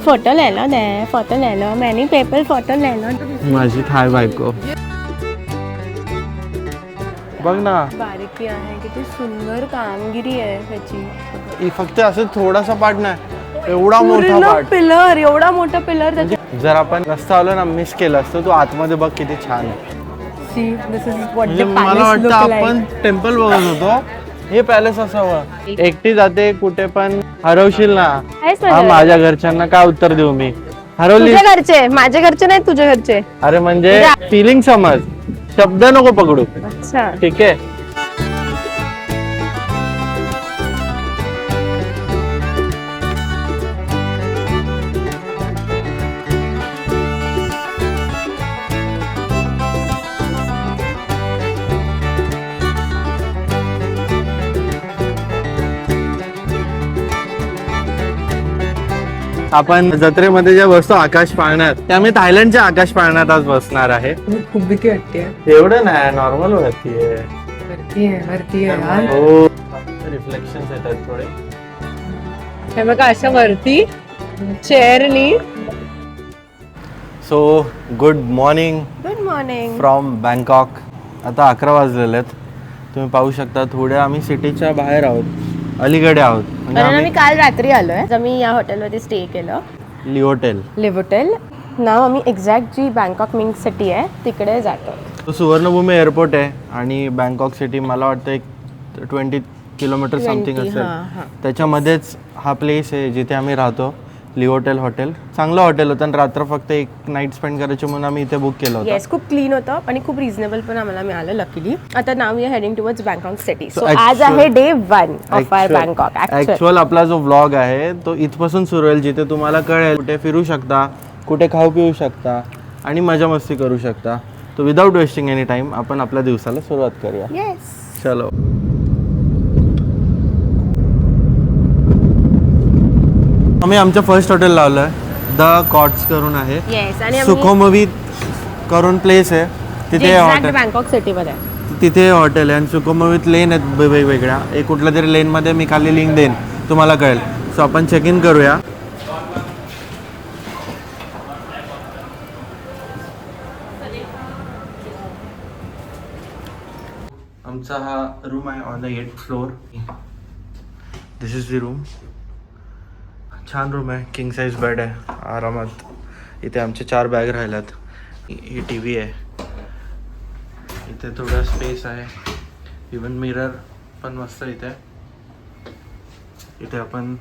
Photo ले low दे, photo ले low, मैंने paper photo ले लो. माझी थाय बायको बघ ना, बारीकी आहे, किती सुंदर कामगिरी आहे त्याची. ही फक्त असं थोडासा पार्ट नाही, एवढा मोठा पार्ट. पिलर, एवढा मोठा पिलर त्याची. जर आपण रस्ता आलो ना मिस केला असतो, तू आतमध्ये बघ किती छान आहे. See, this is what म्हणजे the मला palace वाटतं look like. आपण टेम्पल बघत होतो, हे पॅलेस असावं. एकटी जाते कुठे पण हरवशील ना, आहेस हा माझ्या माझ्या घरच्यांना काय उत्तर देऊ मी? हरवली. तुझ्या घरचे, माझ्या घरचे नाही, तुझ्या घरचे. अरे म्हणजे फिलिंग समज, शब्द नको पकडू. अच्छा. ठीक आहे. आपण जत्रेमध्ये ज्या बसतो आकाश पाळण्यात, त्या मी थायलंडच्या आकाश पाळण्यात आज बसणार आहे. खूप भीती वाटते. एवढं नाही, नॉर्मल वरती आहे. वरती आहे यार. हो, रिफ्लेक्शन येतात थोडे. हे बघा अशा वरती चेअरनी. So good morning good morning. From Bangkok. आता 11 वाजलेले आहेत. तुम्ही पाहू शकता, थोडे आम्ही सिटीच्या बाहेर आहोत, अलीकडे आहोत. म्हणजे कारण आम्ही आम्ही काल रात्री आलोय. आम्ही या हॉटेलमध्ये स्टे केलं, लिओटेल. Leave hotel. नाव आम्ही एक्झॅक्ट जी बँकॉक मिंग सिटी आहे तिकडे जातो. तो सुवर्णभूमी एअरपोर्ट आहे आणि बँकॉक सिटी मला वाटतं एक 20 किलोमीटर समथिंग असेल. त्याच्यामध्येच हा प्लेस आहे जिथे आम्ही राहतो, लिओटेल हॉटेल. चांगलं हॉटेल होतं आणि रात्र फक्त एक नाईट स्पेंड करायची म्हणून आम्ही इथे बुक केलं होतं. येस, खूप क्लीन होतं आणि खूप रिझनेबल पण आम्हाला मिळालं लकीली. आता now we are heading towards Bangkok city. So आज आहे day 1 of our Bangkok. Actual आपला जो व्लॉग आहे तो इथपासून सुरू होईल, जिथे तुम्हाला कळेल कुठे फिरू शकता, कुठे खाऊ पिऊ शकता आणि मजा मस्ती करू शकता. तो विदाउट वेस्टिंग एनी टाइम आपण आपल्या दिवसाला सुरुवात करूया. येस. चलो. आम्ही आमच्या फर्स्ट हॉटेल लावलंय, द कॉट्स करून आहे. येस, आणि सुखोमवी करून प्लेस आहे, तिथे हॉटेल. बँकॉक सिटीमध्ये तिथे हॉटेल आहे आणि सुखोमवीत लेन आहेत वेगवेगळ्या. एक कुठल्या तरी लेनमध्ये मी खाली लिंक देईन, तुम्हाला कळेल. सो आपण चेक इन करूया. आमचा हा रूम आहे on the 8th floor. This is the room. छान रूम आहे, किंग साईज बेड आहे आरामात. इथे आमचे 4 बॅग राहिल्यात. ही टी व्ही आहे, इथे थोडा स्पेस आहे. इवन मिरर पण मस्त इथे. इथे आपण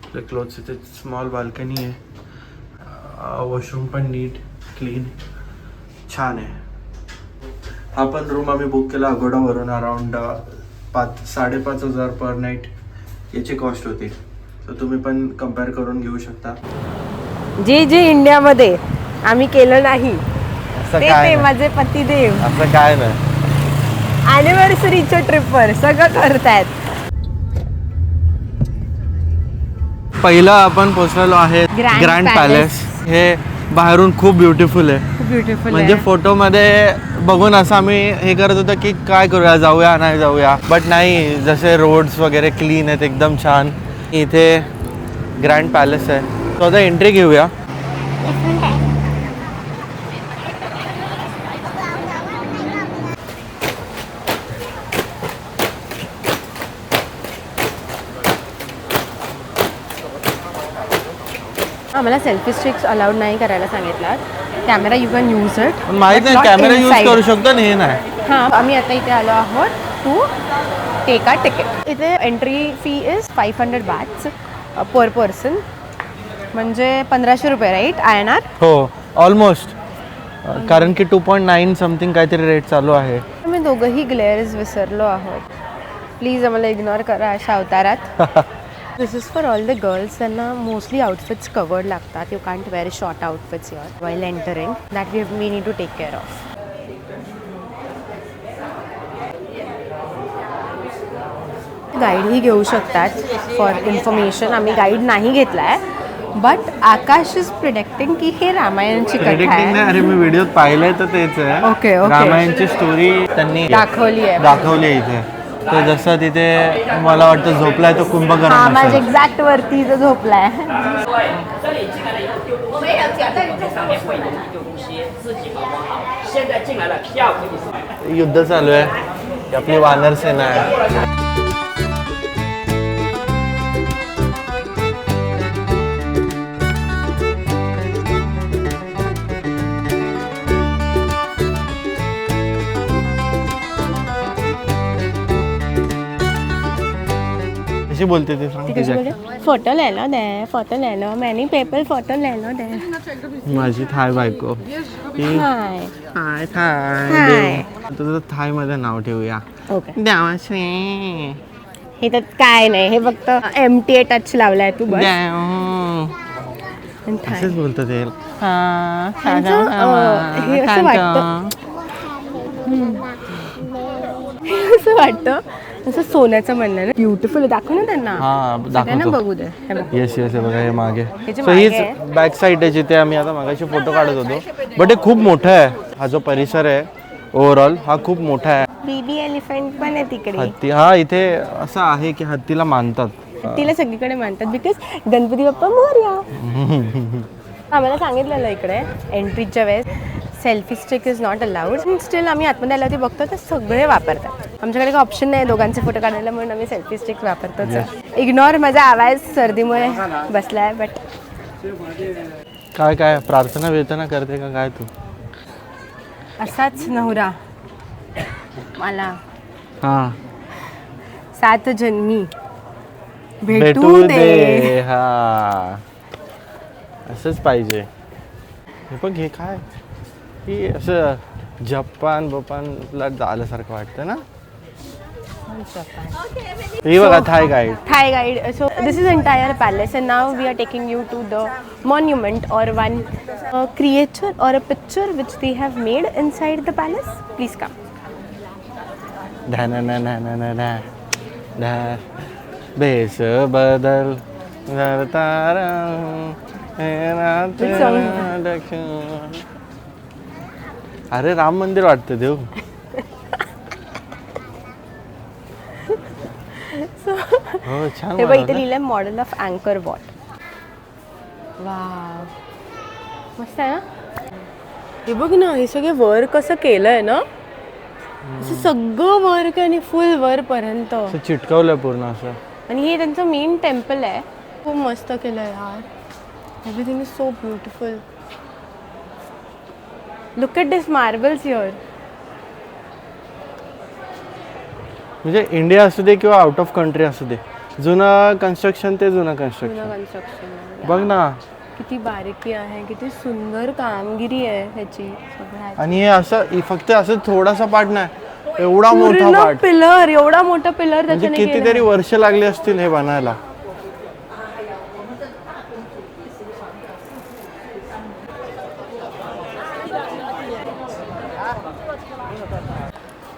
आपले क्लोथ्स, इथे स्मॉल बाल्कनी आहे. वॉशरूम पण नीट क्लीन छान आहे. हा पण रूम आम्ही बुक केला अगोडावरून. अराउंड 5,500 पर नाईट याची कॉस्ट होती. तर तुम्ही पण कम्पेअर करून घेऊ शकता. जे जे इंडियामध्ये आम्ही केलं नाही असं ते काय ते नाही. माझे पतिदेव असं काय नाही. अॅनिव्हर्सरीच्या ट्रिपवर सगळं करतायत. पहिलं आपण पोहोचलेलो आहे Grand ग्रँड Palace. पॅलेस. हे बाहेरून खूप ब्युटिफुल आहे. खूप ब्युटिफुल म्हणजे फोटोमध्ये बघून असं आम्ही हे करत होतो की काय करूया, जाऊया नाही जाऊया, बट नाही. जसे रोड्स वगैरे क्लीन आहेत, एकदम छान. इथे ग्रँड पॅलेस आहे. तो आता एंट्री घेऊया. आम्हाला सेल्फी स्टिक्स अलाउड नाही करायला सांगितलं. Camera you can use it. माहित नाही, कॅमेरा यूज करू शकतो ना, हे नाही. हां, आम्ही आता इथे आलो आहोत टू टेक अ तिकीट. इथे entry fee is 500 bahts per person, म्हणजे 1500 रुपये, राईट INR? हो, ऑलमोस्ट. कारण की 2.9 समथिंग काहीतरी रेट चालू आहे. आम्ही दोघंही ग्लेअर्स विसरलो आहोत. प्लीज आम्हाला इग्नोर करा अशा अवतारात. This is for all the girls. त्यांना मोस्टली आउटफिट्स कवर्ड लागतात. You can't wear short outfits here while entering. That we need to take care of. गाईडही घेऊ शकतात फॉर इन्फॉर्मेशन. आम्ही गाईड नाही घेतला आहे, बट आकाश इज प्रिडिक्टिंग की हे रामायणची कथा प्रिडिक्टिंग नाही, आहे. अरे मी व्हिडिओत पाहिलंय तर तेच आहे. Okay, okay. रामायणची स्टोरी त्यांनी दाखवली आहे. दाखवली आहे इथे. तो जसं तिथे मला वाटतं झोपलाय तो हा कुंभकर्ण माझ्या असेल. एक्झॅक्ट वरती जो झोपलाय. 没有夹在你这上面会有一个东西，自己保管好。现在进来了，票给你送。 युद्ध चालू आहे. ही आपली वानर सेना आहे. कशी बोलते ते सांग तुझ्या. फोटो ले लो दे, फोटो ले लो, मैंने पेपर फोटो ले लो दे. माझी थाय बायको. ही हाय. हाय थाय. हाय. तुझं थाय मध्ये नाव ठेवूया. ओके. द्यावाश्री. हे तर काय नाही, हे फक्त MTA टच लावलाय तू बस. द्याव. आणि थाय. असेच बोलतं ते. त्यांचं, हे असं वाटतं असं वाटतं असं सोन्याचं म्हणणं ना. ब्युटिफुल दाखव ना त्यांना. हा त्यांना दाखवतो. बघू दे. हे बघ. येस येस बघा हे मागे. हे जे सो हीच मागे आहे. बॅक साईड आहे जिथे आम्ही आता मागाशी फोटो काढत होतो. बट हे खूप मोठं आहे. हा जो परिसर आहे ओव्हरऑल हा खूप मोठा आहे. बेबी एलिफंट पण आहे तिकडे. हत्ती हा इथे असं आहे की हत्तीला मानतात. तिला सगळीकडे मानतात बिकॉज गणपती बाप्पा मोरया. आम्हाला सांगितलेलं इकडे एंट्रीच्या वेळेस selfie stick is not allowed. Steel आम्ही आतमध्ये आल्यावरती बघतो तर सगळे वापरतात. आमच्याकडे काही ऑप्शन नाही दोघांचे फोटो काढायला म्हणून आम्ही सेल्फी स्टिक वापरतोच. इग्नोर माझा आवाज सर्दीमुळे बसलाय. बट काय काय प्रार्थना वेतना करते का काय तू. असाच नवरा मला हा 7 जन्मी भेटू भेटू दे. दे. हा असंच पाहिजे. हे बघ हे काय ही असं जपान बपानला आल्यासारखं वाटतं ना. ही बघा थाय guide. Thai guide. So this is entire palace, and now we are taking you to the monument or one creature or a picture which they have made inside the palace. Please come. Base बदल तारा Which song? अरे राम मंदिर वाटतं देव. हो छान हे बघ इथे बनवलंय. लिहिलंय मॉडेल ऑफ अँकर वॉट. वाव मस्त आहे ना. हे बघ ना हे सगळे वर्क कसं केलंय ना. असं सगळं वर्क आणि फुल वर पर्यंत. असं चिटकवलंय पूर्ण असं. आणि हे त्यांचं मेन टेम्पल आहे. खूप मस्त केलंय यार. Everything is so beautiful. Look at this marbles here. म्हणजे इंडिया असू दे किंवा आउट ऑफ कंट्री असू दे जुनं कन्स्ट्रक्शन ते जुनं कन्स्ट्रक्शन. कन्स्ट्रक्शन बघ ना. किती बारीकी आहे, किती सुंदर कामगिरी आहे ह्याची सगळ्यात. आणि हे असं फक्त असं थोडासा पार्ट नाही एवढा मोठा पार्ट. पिलर एवढा मोठा पिलर म्हणजे त्याच्याने कितीतरी वर्ष लागली असतील हे बनायला.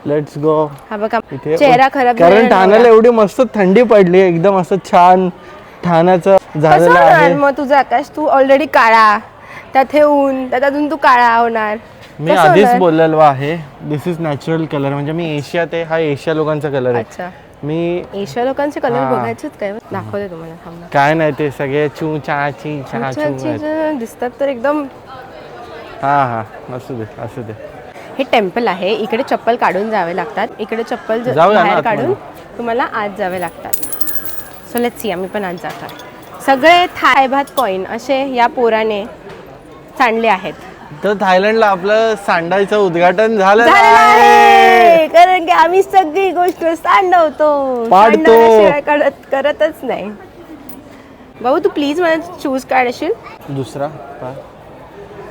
Let's go. हा बघा इथे चेहरा खराब कारण झालेला ठाण्याला नवरा. एवढी मस्त थंडी पडली एकदम असं छान ठाण्याचं कसं झालेलं होणार आहे. मग तुझं आकाश. तू ऑलरेडी काळा त्यात हे ऊन त्यात अजून तू काळा होणार. मी कसं आधीच होणार? बोललेलो आहे दिस इज नॅचरल कलर. म्हणजे मी एशियात आहे हा एशिया लोकांचा कलर आहे. अच्छा मी एशिया लोकांचे कलर हा. बघायचेच काय दाखवते तुम्हाला थांबा. काय नाही ते सगळे चू चा ची चा अच्छा, चू आहेत. अच्छा, दिसतात तर एकदम. हा हा असू दे असू दे. हे टेम्पल आहे. इकडे चप्पल काढून जावे लागतात. इकडे चप्पल जाऊया ना बाहेर आतमध्ये. काढून तुम्हाला आत जावे लागतात. सो लेट्स सी आम्ही पण आत जातात. सगळे थाय भात कॉईन असे या पोराने सांडले आहेत. तर थायलंडला आपलं सांडायचं उद्घाटन झालेलं झालेलं आहे. आहे. कारण की आम्ही सगळी गोष्ट सांडवतो. पाडतो. सांडवल्याशिवाय करतच नाही. भाऊ तू प्लीज मला चूज काढशील.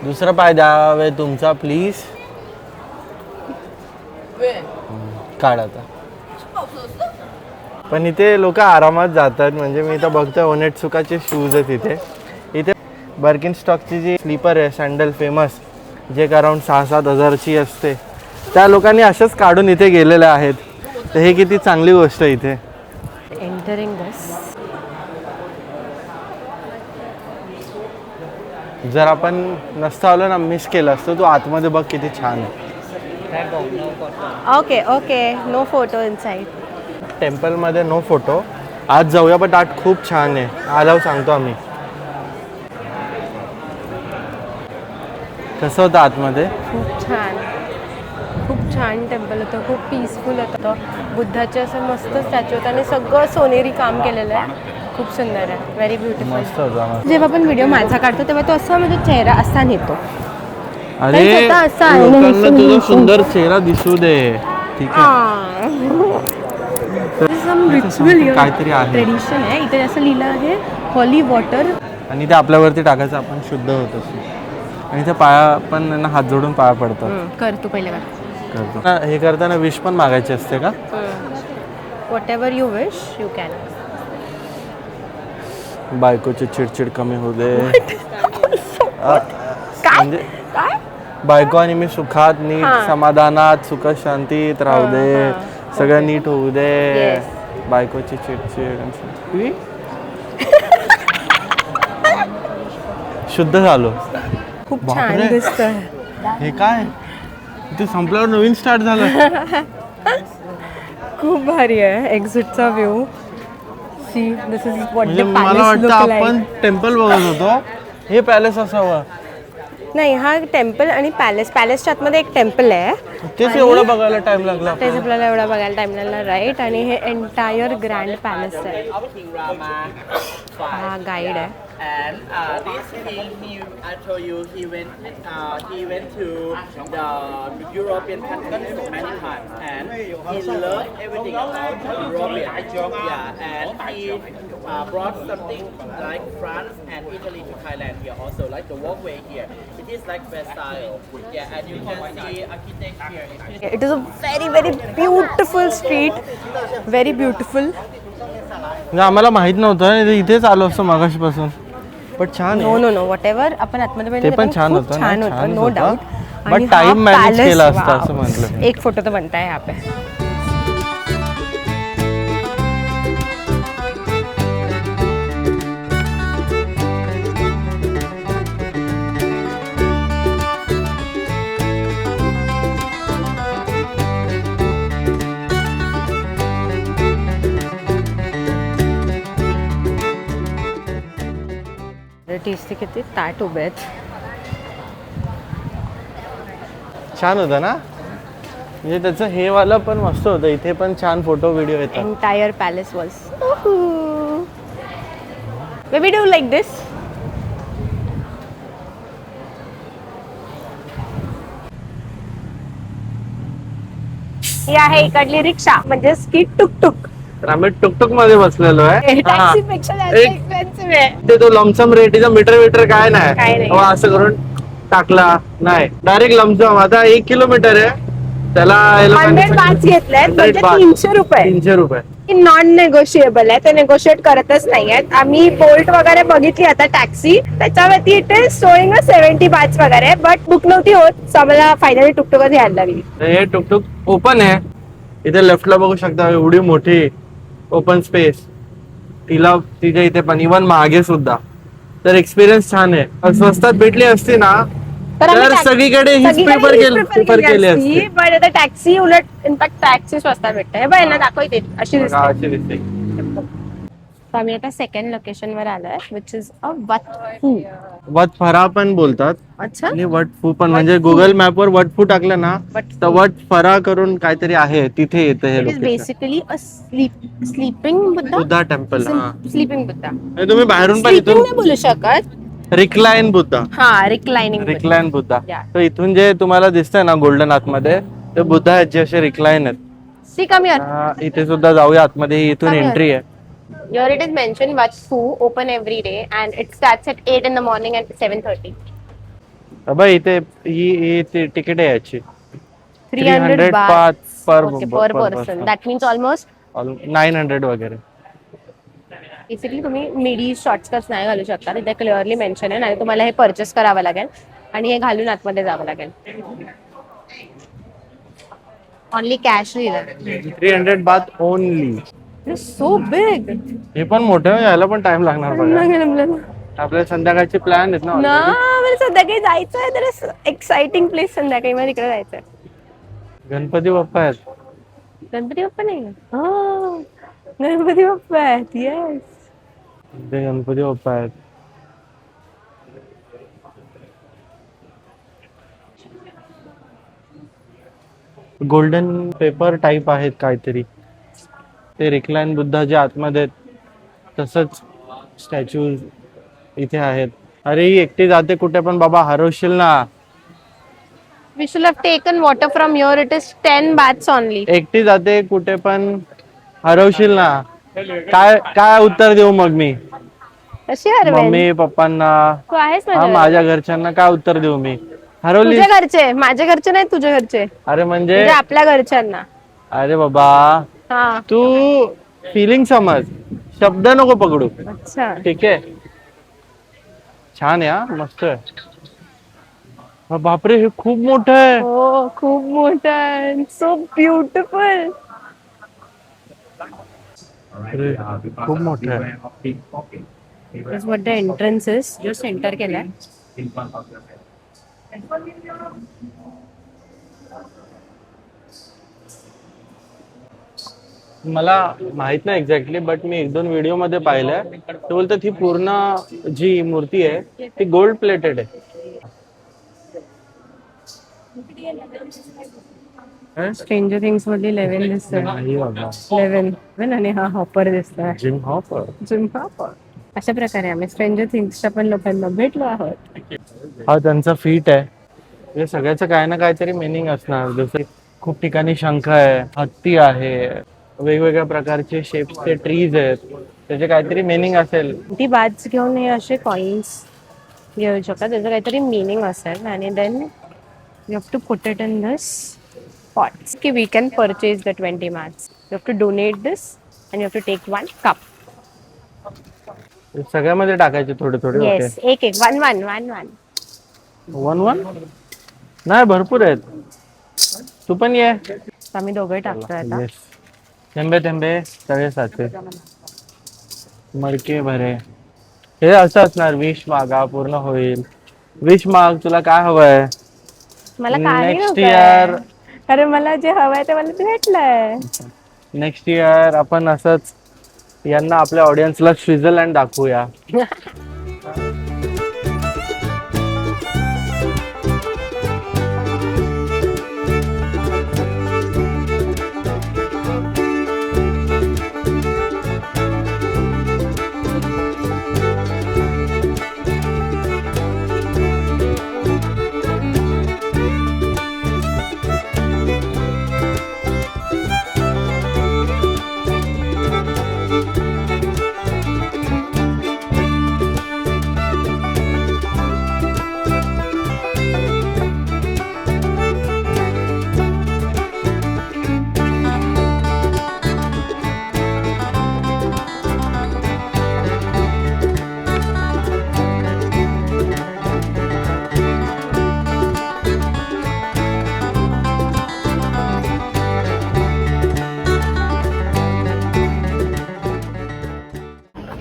दुसरा पाय द्यावे तुमचा प्लीज. काढ आता. पण इथे लोक आरामात जातात. म्हणजे मी इथं बघतोय ओनेटसुकाचे शूज आहेत इथे. इथे बर्किन स्टॉकची जी स्लीपर आहे सँडल फेमस जे अराउंड 6-7 हजारची असते त्या लोकांनी अशाच काढून इथे गेलेल्या आहेत. तर हे किती चांगली गोष्ट आहे इथे. एंटरिंग दिस. जर आपण नसतं आलो ना मिस केलं असतं. तू आतमध्ये बघ किती छान आहे. Okay okay no photo inside. टेम्पलमध्ये नो फोटो. आज जाऊया, बट आत खूप छान आहे. आल्यावर सांगतो आम्ही. कसं होतं आतमध्ये? खूप छान टेम्पल होतं, खूप पीसफुल होतं. बुद्धाचे असं मस्त स्टॅच्यू होतं आणि सगळं सोनेरी काम केलेलं आहे. खूप सुंदर आहे, व्हेरी ब्युटिफुल. मस्त होता. जेव्हा आपण व्हिडिओ माझा काढतो तेव्हा तो असा म्हणजे चेहरा असा नेतो. अरे स्वतः असं आहे ना, लोकांना तुझा सुंदर चेहरा दिसू दे. ठीक आहे. काहीतरी आहे. ट्रेडिशन आहे. इथे असं लिहिलं आहे हॉली वॉटर. आणि ते आपल्यावरती टाकायचं, आपण शुद्ध होत असतो. आणि ते पाया पण ना हात जोडून पाया पडतात. कर तू पहिले करतो. हे करताना विश पण मागायची असते का? What ever you wish you can. बायकोची चिडचिड कमी होऊ दे. म्हणजे बायको आणि मी सुखात नीट समाधानात सुख शांतीत राहू दे. सगळं नीट होऊ दे. बायकोची चिडचिड. शुद्ध झालो. खूप छान दिसतंय. हे काय ते संपल्यावर नवीन स्टार्ट झालं. खूप भारी आहे एक्झिटचा view. See this is what म्हणजे द मला पॅलेस वाटतं लुक आपण लाईक. टेम्पल बघत होतो. हे पॅलेस असावं. नाही, हा टेम्पल आणि पॅलेसच्या आतमध्ये एक टेम्पल आहे. तेच एवढं बघायला टाइम लागला. तेच आपल्याला एवढा बघायला टाइम लागला, राईट. आणि हे एंटायर ग्रँड पॅलेस आहे. हा गाईड आहे. And this king, I told you, he went to the European countries so many times, and he loved everything about European. Yeah, and he brought something like France and Italy to Thailand here also, like the walkway here. It is like Versailles. Yeah, and you can see architecture here. It is a very very beautiful street, very beautiful. आम्हाला माहित नव्हतं, इथेच आलो असतो मागाशीपासून. पण छान आहे. Know what ever आपण आतमध्ये ते पाहिलं पण खूप छान होतं, छान ना? होतं, छान नो होतं. डाऊट. But time manage केला असता असं म्हटलं. एक फोटो तो बनता है यहाँ पे. टेस्टी किती ताट उभे आहेत. छान होतं ना. म्हणजे त्याचं हे वाला पण मस्त होतं. इथे पण छान फोटो व्हिडिओ येतात. Entire palace was. Maybe do like this. ही आहे इकडली रिक्षा, म्हणजे की टुकटुक. तर आम्ही टुकटुक मध्ये बसलेलो आहे. टॅक्सी पेक्षा जास्त एक- एक्सपेन्सिव्ह आहे. ते तो लमसम रेटीचा मीटर काय काय नाही. नाही. असं करून टाकला नाही, डायरेक्ट लमसम. आता 1 किलोमीटर आहे त्याला 100 बाट्स घेतलेत, म्हणजे 300 रुपये. 300 रुपये. नॉन नेगोशिएबल आहे, ते नेगोशिएट करतच नाहीयेत. आम्ही बोल्ट वगैरे बघितली आता टॅक्सी, त्याच्यावरती इट इज शोईंग 70 बाट्स वगैरे, बट बुक नव्हती होत, सो आम्हाला फायनली टुकटुकच घ्यायला लागली. हे टुकटुक ओपन आहे. इथे लेफ्टला बघू शकता, एवढी मोठी ओपन स्पेस. तिच्या इथे पण इव्हन मागे सुद्धा. तर एक्सपिरियन्स छान आहे. स्वस्तात भेटली असती ना तर सगळीकडे हीच प्रिफर केली असती. पण आता टॅक्सी उलट इनफॅक्ट टॅक्सी स्वस्तात भेटते. बघ ना, दाखवते अशी दिसते. अशी दिसते. So, आम्ही आता सेकंड लोकेशन वर आलोय, विच इज अ वट फू. वट फरा पण बोलतात अच्छा. आणि वट फू पण. म्हणजे गुगल मॅप वर वट फू टाकलं ना तर वट फरा करून काहीतरी आहे, तिथे येतं हे it is location. Basically a sleeping Buddha. Buddha temple. Sleeping Buddha. तुम्ही बाहेरून पण स्लीपिंग इथून नाही बोलू शकत. रिक्लाइन बुद्धा. हा, रिक्लाइनिंग. रिक्लाइन बुद्धा. Yeah. तर इथून जे तुम्हाला दिसतंय ना गोल्डन आतमध्ये, ते बुद्धा आहेत जे असे रिक्लाइन आहेत. See come here. इथे सुद्धा जाऊया आतमध्ये. इथून Come here. एंट्री आहे. Here it is mentioned Wat Phu open every day and it starts at 8 in the morning and 7:30. अबे इथे ही तिकीट आहे याची 300 baht bahts per okay, per person. That means almost 900 वगैरे. बेसिकली तुम्ही मिडी shortcuts नाही घालू शकता. तिथे क्लिअरली मेन्शन आहे. आणि तुम्हाला हे परचेस करावं लागेल आणि हे घालून आतमध्ये जावं लागेल. ओनली कॅश लिहिलं. 300 बात ओनली. So big. हे पण मोठं यायला पण टाइम लागणार बघा. आपल्या संध्याकाळचे प्लॅन आहेत ना. ना मला संध्याकाळी जायचं आहे. तर एक्साइटिंग प्लेस संध्याकाळी मला तिकडे जायचं आहे. गणपती बाप्पा आहेत. गणपती बाप्पा नाही. गणपती बाप्पा आहेत. येस. ते गणपती बाप्पा आहेत. गोल्डन पेपर टाईप आहेत काहीतरी. ते रिक्लाइन बुद्धाच्या आतमध्ये आहेत. तसंच स्टॅच्यू इथे आहेत. अरे ही एकटी जाते कुठे पण बाबा, हरवशील ना. We should have taken water from here. It is 10 baths only. एकटी जाते कुठे पण, हरवशील ना. काय काय उत्तर देऊ मग मी कशी हरवेल? मम्मी पप्पांना, तू आहेस हा माझ्या माझ्या घरच्यांना काय उत्तर देऊ मी? हरवली. तुझ्या घरचे, माझ्या घरचे नाही, तुझ्या घरचे अरे म्हणजे म्हणजे आपल्या घरच्यांना. अरे बाबा हा. तू फिलिंग समज, शब्द नको पकडू. अच्छा. ठीक आहे. छान आहे हा, मस्त आहे. हा, बापरे हे खूप मोठं आहे. हो खूप मोठा आहे. So beautiful. अरे, खूप मोठं आहे. That's what the entrance is. Just enter केलाय. मला माहित नाही एक्झॅक्टली, बट मी 1-2 व्हिडिओ मध्ये पाहिलंय. ते बोलतात ही पूर्ण जी मूर्ती आहे ती गोल्ड प्लेटेड आहे. स्ट्रेंजर थिंग्स मधली 11 दिसतोय. नाही बाबा. 11 आणि हा हॉपर दिसतोय. Gym hopper. Gym hopper. अशा प्रकारे आम्ही स्ट्रेंजर थिंग्सच्या पण लोकांना भेटलो आहोत. हा त्यांचा फीट आहे. म्हणजे सगळ्याचं काय ना काहीतरी मिनिंग असणार. जसं खूप ठिकाणी शंख आहे, हत्ती आहे, वेगवेगळ्या प्रकारचे शेप्सचे ट्रीज आहेत, त्याचे काहीतरी मिनिंग असेल. ती बाज घेऊन हे असे कॉइन्स घेऊ शकतात. त्याचं काहीतरी मिनिंग असेल. आणि then you have to put it in this pots की we can purchase the 20 mats. You have to donate this and you have to take 1 cup. सगळ्यामध्ये टाकायचे थोडे थोडे. येस. एक 1 1 नाही, भरपूर आहेत. तू पण ये. आम्ही दोघे टाकतोय आता. येस. थेंबे थेंबे सगळे साचे, मडके भरे. हे असं असणार, विश मागा पूर्ण होईल. विश माग, तुला काय हवंय मला काही नेक्स्ट नकोय. इयर? अरे मला जे हवंय ते मला भेटलंय. नेक्स्ट इयर आपण असंच यांना, आपल्या ऑडियन्सला स्वित्झर्लंड दाखवूया.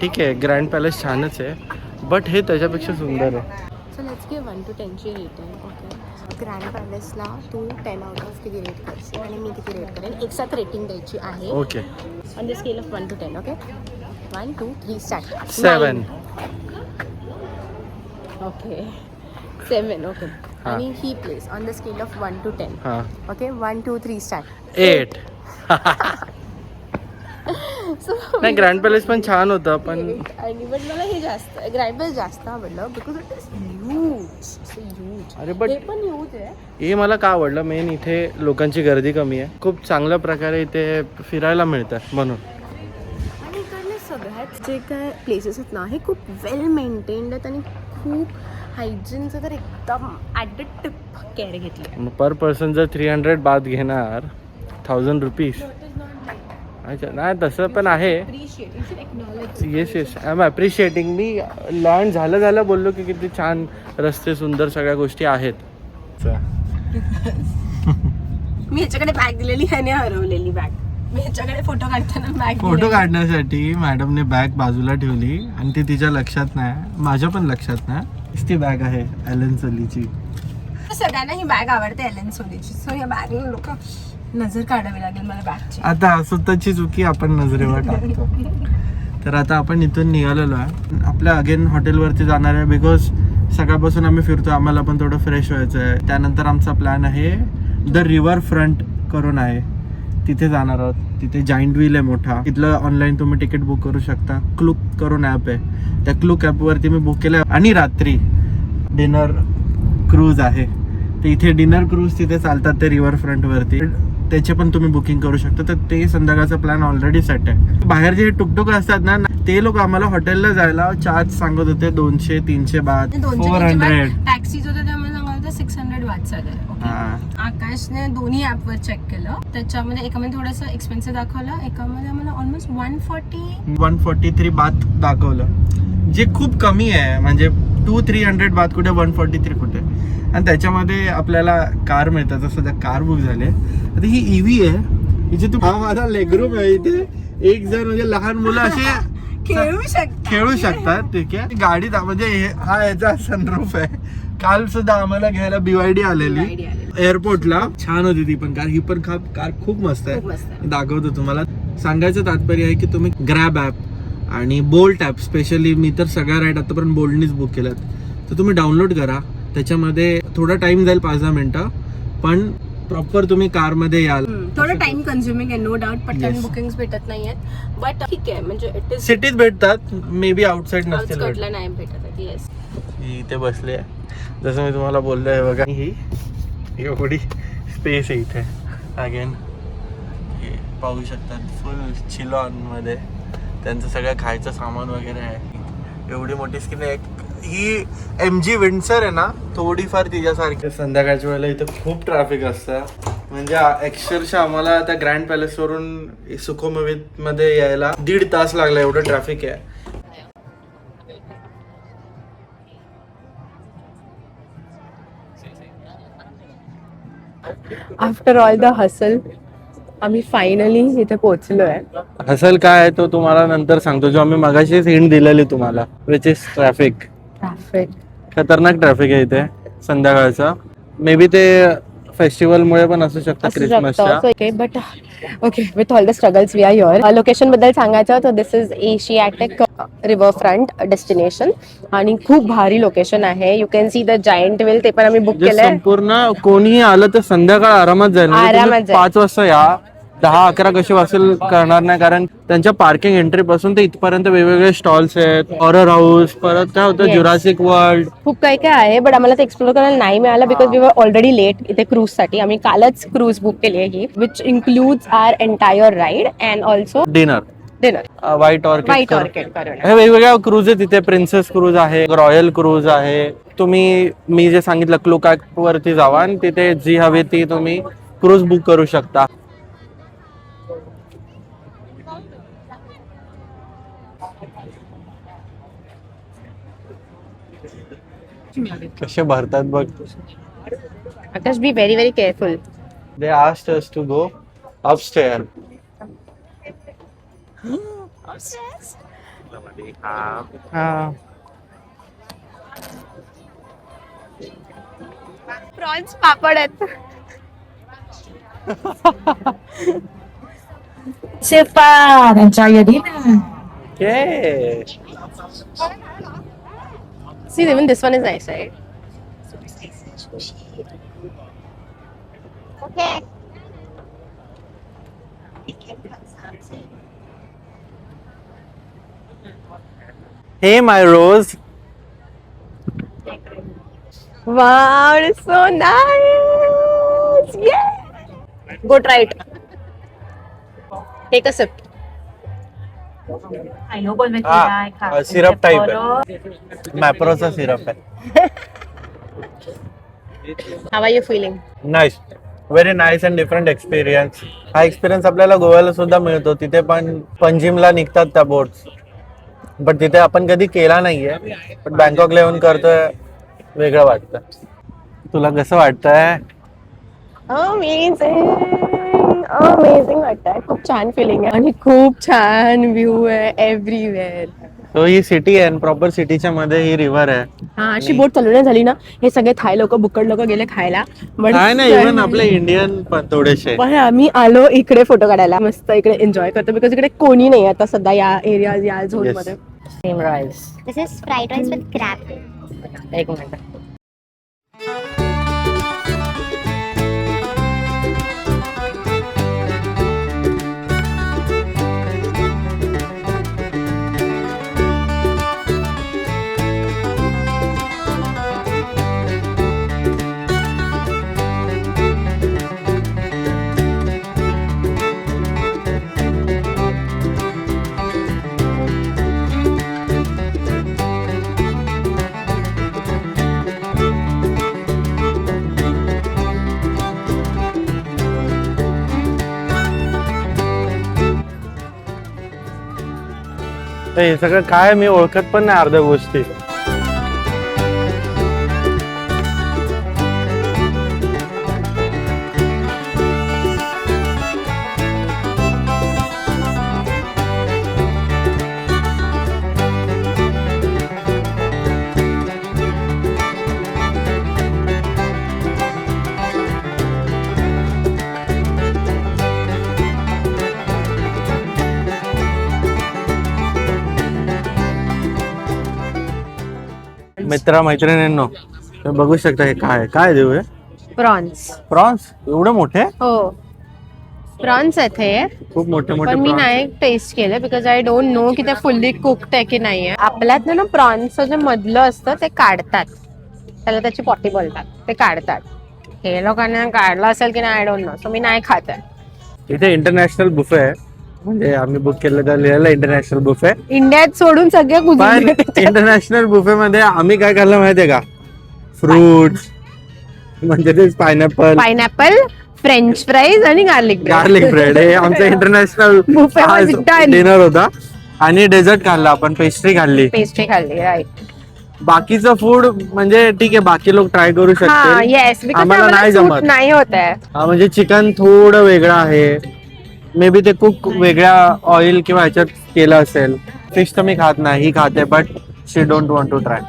ठीक आहे, ग्रँड पॅलेस छानच आहे, बट हे त्याच्यापेक्षा सुंदर आहे. सो लेट्स गिव्ह 1 to 10 ची रेटिंग. ओके. ग्रँड पॅलेसला तू 10 out of किती रेट करशील आणि मी किती रेट करेन, एक साथ रेटिंग द्यायची आहे. Okay. On the scale of 1 to 10. Okay. 1 2 3 start. 7. Okay. 7. Okay. हां. आणि ही place on the scale of 1 to 10. हां. ओके. 1 2 3 स्टार्ट. 8. नाही, ग्रँड पॅलेस पण छान होतं, पण आणि बट मला हे जास्त ग्रँड पॅलेस जास्त आवडलं बिकॉज इट इज ह्यूज. अरे बट हे पण ह्यूज आहे. हे मला का आवडलं, मेन इथे लोकांची गर्दी कमी आहे, खूप चांगल्या प्रकारे इथे फिरायला मिळतं म्हणून. आणि इकडले सगळ्यात जे काय प्लेसेस आहेत ना, हे खूप वेल मेंटेन्ड आहेत आणि खूप हायजीनचं तर एकदम ॲट द टिप केअर घेतली. पर पर्सन जर 300 बाथ घेणार 1000 रुपीज. अच्छा, नाही तसं पण आहे. Yes yes, I am appreciating. मी लर्न झालं बोललो की किती छान रस्ते, सुंदर सगळ्या गोष्टी आहेत. मी ह्याच्याकडे बॅग दिलेली आणि हरवलेली बॅग. मी ह्याच्याकडे फोटो काढताना बॅग फोटो काढण्यासाठी मॅडमने बॅग बाजूला ठेवली आणि ती तिच्या लक्षात नाही, माझ्या पण लक्षात नाही. ती बॅग आहे ॲलन सोलीची. सगळ्यांना ही बॅग आवडते ॲलन सोलीची. सो या बॅगला लोक नजर काढावी लागेल मला बॅगची. आता स्वतःची चुकी आपण नजरेवर टाकतो. तर आता आपण इथून निघालेलो आहे. आपल्या अगेन हॉटेलवरती जाणार आहे बिकॉज सकाळपासून आम्ही फिरतो, आम्हाला पण थोडं फ्रेश व्हायचं आहे. त्यानंतर आमचा प्लॅन आहे द रिव्हर फ्रंट करून आहे, तिथे जाणार आहोत. तिथे जायंट व्हील आहे मोठा, तिथलं ऑनलाईन तुम्ही तिकीट बुक करू शकता. क्लूक करून ॲप आहे, त्या क्लूक ॲपवरती मी बुक केलं. आणि रात्री डिनर क्रूज आहे, तर इथे डिनर क्रूज तिथे चालतात ते रिव्हर फ्रंटवरती, त्याचे पण तुम्ही बुकिंग करू शकता. तर ते संध्याकाळचा प्लॅन ऑलरेडी सेट आहे. बाहेर जे टुकटुक असतात ना, ते लोक आम्हाला हॉटेलला जायला चार्ज सांगत होते 200, 300 बात, 400. टॅक्सीज होत्या त्यामुळे सांगाल तर 600 वाट झालं. आकाशने दोन्ही ऍपवर चेक केलं, त्याच्यामध्ये एकामध्ये थोडंसं एक्सपेन्सिव्ह दाखवलं, एकामध्ये आम्हाला ऑलमोस्ट 143 बात दाखवलं, जे खूप कमी आहे. म्हणजे 200-300 बात कुठे, 143 कुठे. आणि त्याच्यामध्ये आपल्याला कार मिळतात. जसं त्या कार बुक झाले. आता ही EV आहे, हिचे तू, हा माझा लेगरूम आहे. इथे एक जण म्हणजे लहान मुलं असे खेळू शकतात. ठीक आहे, गाडी म्हणजे हा याचा सनरूफ आहे. काल सुद्धा आम्हाला घ्यायला BYD आलेली एअरपोर्टला, छान होती ती पण कार. ही पण कार खूप मस्त आहे, दाखवतो तुम्हाला. सांगायचं तात्पर्य आहे की तुम्ही ग्रॅब ॲप आणि बोल्ट ॲप, स्पेशली मी तर सगळ्या राईड आतापर्यंत बोल्टनीच बुक केल्यात, तर तुम्ही डाउनलोड करा. त्याच्यामध्ये थोडा टाइम जाईल, 5-10 मिनिटं, पण प्रॉपर तुम्ही कारमध्ये याल. थोडं टाइम कन्झ्युमिंग आहे, नो डाऊट. पटकन बुकिंग्स भेटत नाहीयेत, बट ठीक आहे. म्हणजे इट इज सिटीत भेटतात, मे बी आउटसाईड नसतील आउटस्कर्टला नाही भेटत. येस, ही इथे बसली आहे, जसं मी तुम्हाला बोललो आहे बघा. ही एवढी स्पेस आहे इथे. अगेन हे पाहू शकतात, फुल चिलॉनमध्ये त्यांचं सगळं खायचं सामान वगैरे आहे. एवढी मोठी स्क्रीन आहे. ही MG विंडसर आहे ना, थोडीफार तिच्यासारखी. संध्याकाळच्या वेळेला इथं खूप ट्रॅफिक असतं. म्हणजे अक्षरशः आम्हाला त्या ग्रँड पॅलेसवरून सुखोमवीमध्ये यायला 1.5 तास लागला, एवढं ट्रॅफिक आहे. आफ्टर ऑल द हसल आम्ही फायनली इथे पोहोचलोय. हसल काय आहे तो तुम्हाला नंतर सांगतो, जो आम्ही मगाशीच हिंट दिलेली तुम्हाला, विच इज ट्रॅफिक. खतरनाक ट्रॅफिक आहे इथे संध्याकाळचा. मे बी ते फेस्टिवलमुळे पण असू शकतं, क्रिसमसच्या. But okay, with all the struggles we are here. Location बद्दल सांगायचं तर this is Asiatique river front destination आणि खूप भारी लोकेशन आहे. You can see the giant wheel, ते पण आम्ही बुक केलंय. संपूर्ण कोणीही आलं तर संध्याकाळ आरामात जाईल. आरामात जाईल. 5 वाजता या, 10-11 कशी वासेल करणार नाही, कारण त्यांच्या पार्किंग एंट्री पासून ते इथपर्यंत वेगवेगळे स्टॉल्स आहेत. हॉरर हाऊस, परत काय होतं, जुरासिक वर्ल्ड, खूप काही काय आहे. बट आम्हाला ते एक्सप्लोर करायला नाही मिळालं because we were already late इथे क्रूज साठी. आम्ही कालच क्रूज बुक केली आहे ही, which includes our entire ride and also dinner. White Orchid हे वेगवेगळ्या क्रूज आहे तिथे. प्रिन्सेस क्रूज आहे, रॉयल क्रूज आहे. तुम्ही मी जे सांगितलं क्लूक ॲप वरती जावा आणि तिथे जी हवी ती तुम्ही क्रूज बुक करू शकता. कसे भरतात बघ. Akash, be very very careful. They asked us to go upstairs. Upstairs? Prawns पापड आहेत. Cepat, enjoy dinner. Okay. See, even this one is nice, right? Okay. Hey, my rose. Wow, it's so nice! Yeah! Go try it. Take a sip. Syrup type आहे, मॅप्रोचा syrup आहे. How are you feeling? Nice, very nice and different experience. हा experience आपल्याला गोव्याला सुद्धा मिळतो. तिथे पण पंजिमला निघतात त्या बोट्स, बट तिथे आपण कधी केला नाहीये. पण बँकॉकला येऊन करतोय, वेगळं वाटतं. तुला कसं वाटतंय? अमेझिंग वाटतंय. खूप छान फिलिंग आहे आणि खूप छान व्ह्यू आहे एव्हरीवेअर. तो ही सिटी आहे, प्रॉपर सिटीच्या मध्ये ही रिव्हर आहे. हा अशी बोट चालू नाही झाली ना, हे सगळे थाय लोक बुक्कड लोक गेले खायला. काय नाही, इव्हन आपले इंडियन पण थोडेसे. पण आम्ही आलो इकडे फोटो काढायला, मस्त इकडे एन्जॉय करतो, बिकॉज इकडे कोणी नाही आता सध्या या एरिया या झोन Yes. मध्ये. Steam rice. This is fried rice with crab. एक मिनिट. हे सगळं काय मी ओळखत पण नाही अर्ध्या गोष्टी. मित्रा मैत्रिणींनो, तुम्ही बघू शकता हे काय देऊ हे प्रॉन्स. प्रॉन्स एवढे मोठे, हो प्रॉन्स आहेत हे, खूप मोठे मोठे पण मी prawns. नाही टेस्ट केलं बिकॉज आय डोंट नो की ते फुल्ली कुक्ड आहे की नाहीये. आपल्यात ना प्रॉन्सचं जे मधलं असतं ते काढतात, त्याला त्याची पॉटी बोलतात, ते काढतात. हे लोकांना काढलं असेल की नाही आय डोंट नो, सो मी नाही खात आहे. इथे इंटरनॅशनल बुफे आहे, म्हणजे आम्ही बुक केलं तर लिहिलेलं इंटरनॅशनल बुफे. इंडियात सोडून सगळे पण गुजरात. इंटरनॅशनल बुफे मध्ये आम्ही काय खाल्लं माहितीये का, फ्रुट्स म्हणजे ते पायनॅपल, फ्रेंच फ्राईज आणि गार्लिक गार्लिक ब्रेड हे आमचं international Buffet was done. Dinner होता. आणि डेझर्ट खाल्ला आपण, पेस्ट्री खाल्ली. पेस्ट्री खाल्ली, राईट. बाकीचं फूड म्हणजे ठीक आहे, बाकी लोक ट्राय करू हा शकतील, येस, बिकॉज आम्हाला नाही जमत. नाही होत आहे. म्हणजे चिकन थोडं वेगळं आहे, मे बी ते कुक वेगळ्या ऑइल किंवा ह्याच्यात केलं असेल. फिश तर मी खात नाही, ही खाते, but she don't want to try.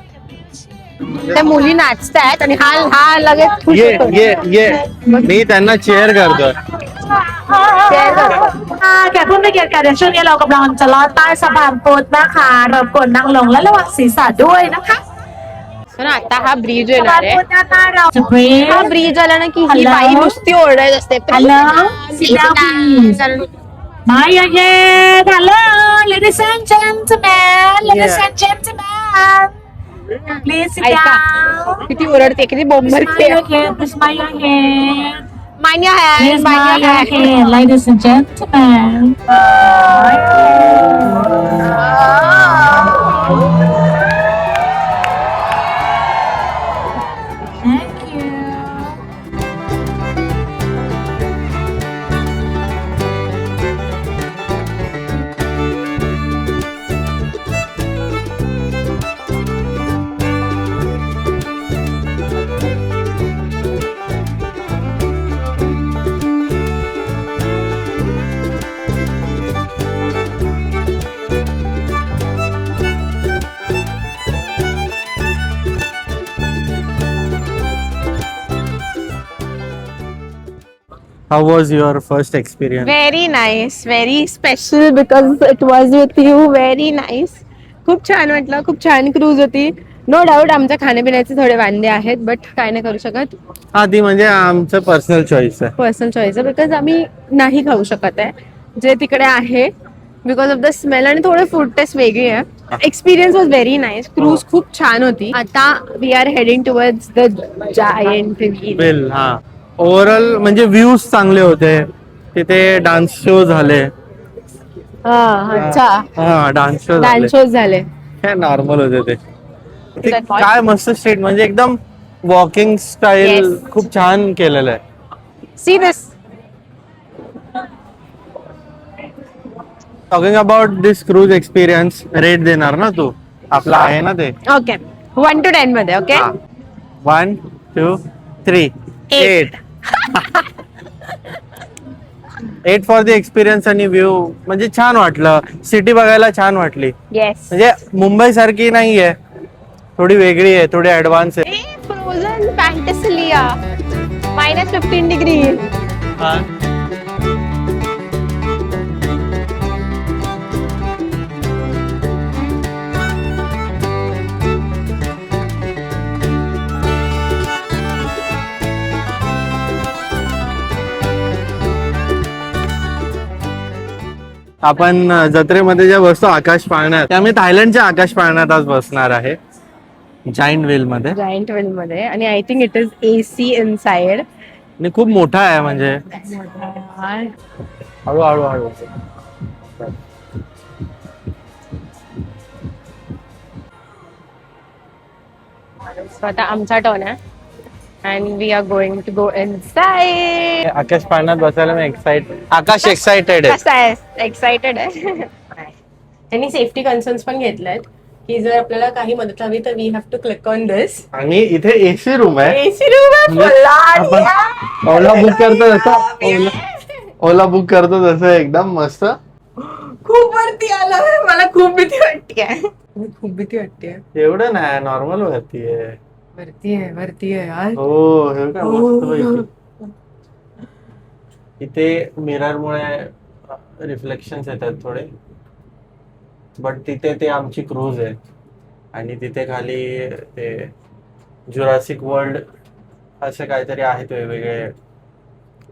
त्या मुली नाचतायत आणि हा लगेच खुश ये होतो. ये ये मी त्यांना चेअर करतोय. Share करतो. แขกผู้มีเกียรติค่ะเดี๋ยวช่วงนี้เรากำลังจะลอดใต้สะพานพุทธนะคะรบกวนนั่งลงและระวังศีรษะด้วยนะคะ So ना आता हा ब्रिज สะ येणार พาน आहे. พุทธด้านหน้าเราจะ breathe हा ब्रिज आला ना की ही Hello? बाई नुसती ओरडायच असते. Hello? Sit down, please. Maya Yen, hello, ladies and gentlemen, ladies and gentlemen. Please sit ऐका down. किती ओरडते, किती Please बोंबलते. Maya Yen, please Maya Yen. मान्य आहे, Please मान्य Maya आहे. Yen, ladies and gentlemen. Thank you. How was your first experience? Very nice, very special because it was with you. Very nice, खूप छान वाटलं, खूप छान क्रूज होती. नो डाऊट आमच्या खाण्यापिण्याचे थोडे वांदे आहेत, बट काय नाही करू शकत. हा, ती म्हणजे आमचं पर्सनल चॉईस आहे. पर्सनल चॉईस आहे, बिकॉज आम्ही नाही खाऊ शकत आहे जे तिकडे आहे, बिकॉज ऑफ द स्मेल. आणि थोडे फूड टेस्ट वेगळी आहे. Experience was very nice. Cruise खूप छान होती. आता we are heading towards the giant wheel. Well, हा ओव्हरऑल म्हणजे व्ह्यूज चांगले होते. तिथे डान्स शो झाले. अच्छा, हा, डान्स शो झाले. डान्स शोज झाले. काय नॉर्मल होते ते. ते That point? काय मस्त स्ट्रीट, म्हणजे एकदम वॉकिंग स्टाईल Yes. खूप छान केलेलं आहे. See this. Talking about this cruise experience, rate देणार ना तू? आपला आहे ना ते. ओके, 1 to 10 मध्ये. ओके, 1, 2, 3, 8. 8 फॉर द एक्सपिरियन्स आणि व्ह्यू म्हणजे छान वाटलं. सिटी बघायला छान वाटली. येस. म्हणजे मुंबई सारखी नाहीये, थोडी वेगळी आहे, थोडी ऍडव्हान्स आहे. फ्रोझन फॅन्टसिलिया -15 डिग्री. आपण जत्रेमध्ये ज्या बसतो आकाश पाळण्यात, त्या मी थायलंडच्या आकाश पाळण्यात आज बसणार आहे, जायंट व्हील मध्ये. जायंट व्हील मध्ये. आणि I think it is AC inside. आणि खूप मोठा आहे म्हणजे. हळू हळू हळू. आता आमचा टर्न आहे. And we are going to go inside. आकाश पाळण्यात बसायला मी आकाश एक्साइटेड आहे. कसं आहे? एक्साइटेड आहे. त्यांनी सेफ्टी कन्सर्न्स पण घेतलेत की जर आपल्याला काही मदत हवी तर we have to click on this. आणि इथे AC रूम आहे. AC रूम आहे. ओला बुक करतो तसं, ओला बुक करतो तसं एकदम मस्त. खूप वरती आलं. मला खूप भीती वाटते. खूप भीती वाटते. एवढं नाही, नॉर्मल वरती आहे. वरती आहे यार. हो, हे काय मस्त. इथे मिरर मुळे रिफ्लेक्शन्स येतात थोडे, बट तिथे ते आमची क्रूज आहे. आणि तिथे खाली ते जुरासिक वर्ल्ड असे काहीतरी आहेत वेगवेगळे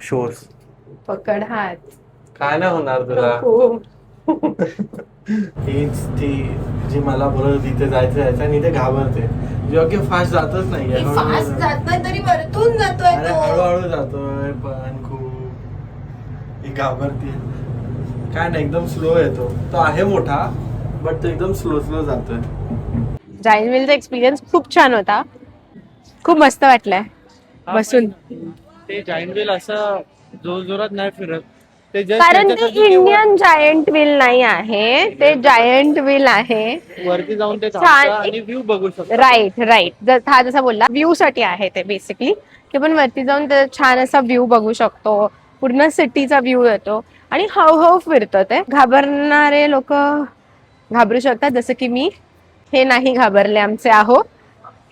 शोज. पकड हात. काय नाही होणार तुला. हीच ती जी मला बोलत तिथे जायचं आणि इथे घाबरते. योग्य फास्ट जातच नाहीये. फास्ट जातोय तरी वरतून जातोय अरे तो. हळूहळू जातोय पण खूप. ही घाबरते. काय नाही, एकदम स्लो येतो. तो आहे मोठा बट तो एकदम स्लो स्लो जातोय. जायंट व्हीलचा एक्सपिरियन्स खूप छान होता. खूप मस्त वाटलंय बसून. ते जायंट व्हील असं जोर जोरात नाही फिरत. ते कारण ते इंडियन जायंट व्हील नाही आहे, ते जायंट व्हील आहे. वरती जाऊन ते छान आणि व्ह्यू बघू शकतो. राईट. हा जसा बोलला व्ह्यू साठी आहे ते बेसिकली, की आपण वरती जाऊन ते छान असा व्ह्यू बघू शकतो. पूर्ण सिटीचा व्ह्यू येतो आणि हळूहळू फिरतं ते. घाबरणारे लोक घाबरू शकतात, जसं की मी. हे नाही घाबरले आमचे आहो.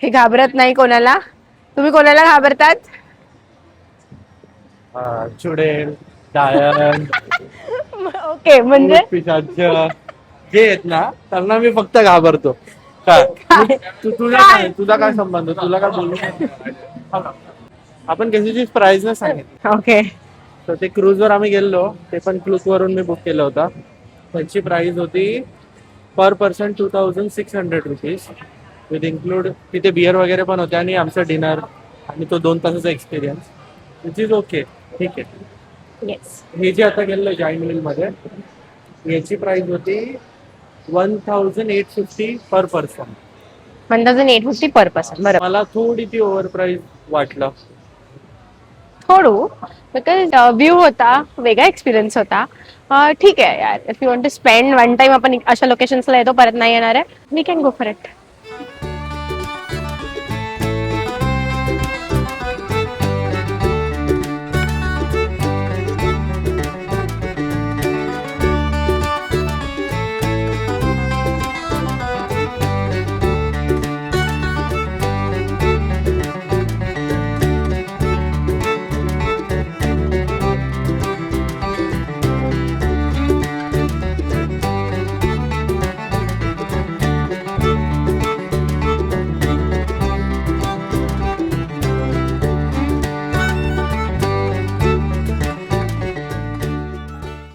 हे घाबरत नाही कोणाला. तुम्ही कोणाला घाबरतात? चुडेल, डायन, ओके, म्हणजे पिशाच जे आहेत ना त्यांना मी फक्त घाबरतो. काय तुझा काय संबंध? तुला काय बोलू? आपण कशाची प्राइस नाही सांगितली. ओके. तर ते क्रूज वर आम्ही गेलो, ते पण क्लूक वरून मी बुक केलं होतं. त्याची प्राइस होती पर पर्सन 2600 रुपीज विथ इन्क्लूड. तिथे बिअर वगैरे पण होते आणि आमचं डिनर आणि तो 2 तासाचा एक्सपिरियन्स, विच इज ओके. ठीक आहे. येस. हे जे आता गेलं जायंट व्हील मध्ये, याची प्राइस होती 1850 पर पर्सन. 1850 पर पर्सन. बरोबर. मला थोडी ती ओव्हर प्राइस वाटलं. थोडू, बिकॉज व्ह्यू होता, वेगळा एक्सपिरियन्स होता. ठीक आहे यार, if you want to spend one time, आपण अशा लोकेशन्सला येतो, परत नाही येणार आहे, we can go for it.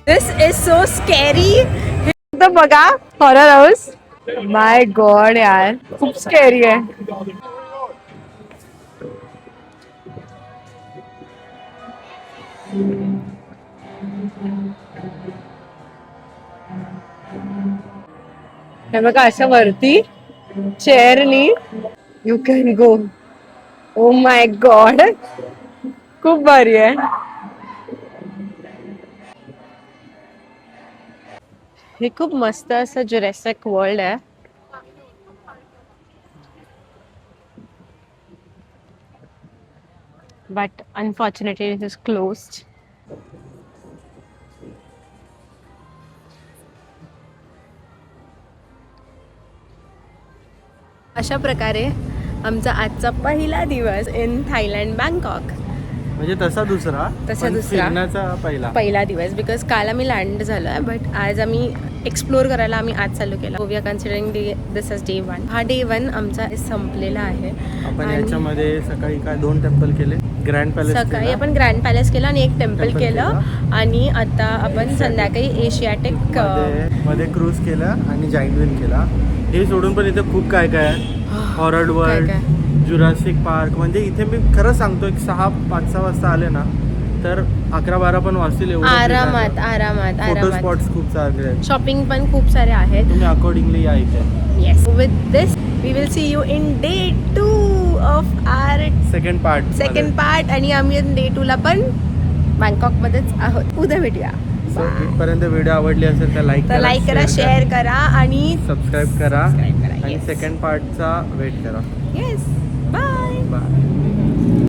This is so scary. तो बघा, हॉरर हाऊस. माय गॉड यार, खूप स्कॅरी आहे. हे बघा, अशा वरती चेअरनी you can go. Oh my god, खूप भारी आहे. हे खूप मस्त असं जुरॅसिक वर्ल्ड आहे. But unfortunately it is closed. अशा प्रकारे आमचा आजचा पहिला दिवस इन थायलंड बँकॉक. म्हणजे तसा दुसरा तसा पण दुसरा. फिरण्याचा पहिला दिवस बिकॉज काल आम्ही लँड झालो आहे बट आज आम्ही एक्सप्लोर करायला आम्ही आज चालू केला. We are considering this is day 1. हा डे 1 आमचा संपलेला आहे. आपण आणि याच्यामध्ये सकाळी काय 2 टेम्पल केले. ग्रँड पॅलेस सकाळी आपण ग्रँड पॅलेस केला आणि एक टेम्पल केलं आणि आता आपण संध्याकाळी एशियाटिक मध्ये क्रूज केला आणि जाईंट व्हील केला. हे सोडून पण इथे खूप काय काय आहे. Horror world, Jurassic park. म्हणजे इथे मी खरं सांगतो एक 6-5-6 वाजता आले ना तर 11-12 पण वाजतील एवढं. आरामात फोटो स्पॉट्स खूप चांगले आहेत. शॉपिंग पण खूप सारे आहेत. तुम्ही अकॉर्डिंगली या इथे. Yes. With this we will see you in day 2 of our second part आणि आम्ही डे 2 ला पण बँकॉकमध्येच आहोत. उद्या भेटूया. इथपर्यंत व्हिडिओ आवडली असेल तर लाईक करा, शेअर करा आणि सबस्क्राईब करा आणि yes. सेकंड पार्टचा वेट करा. येस. बाय. बाय.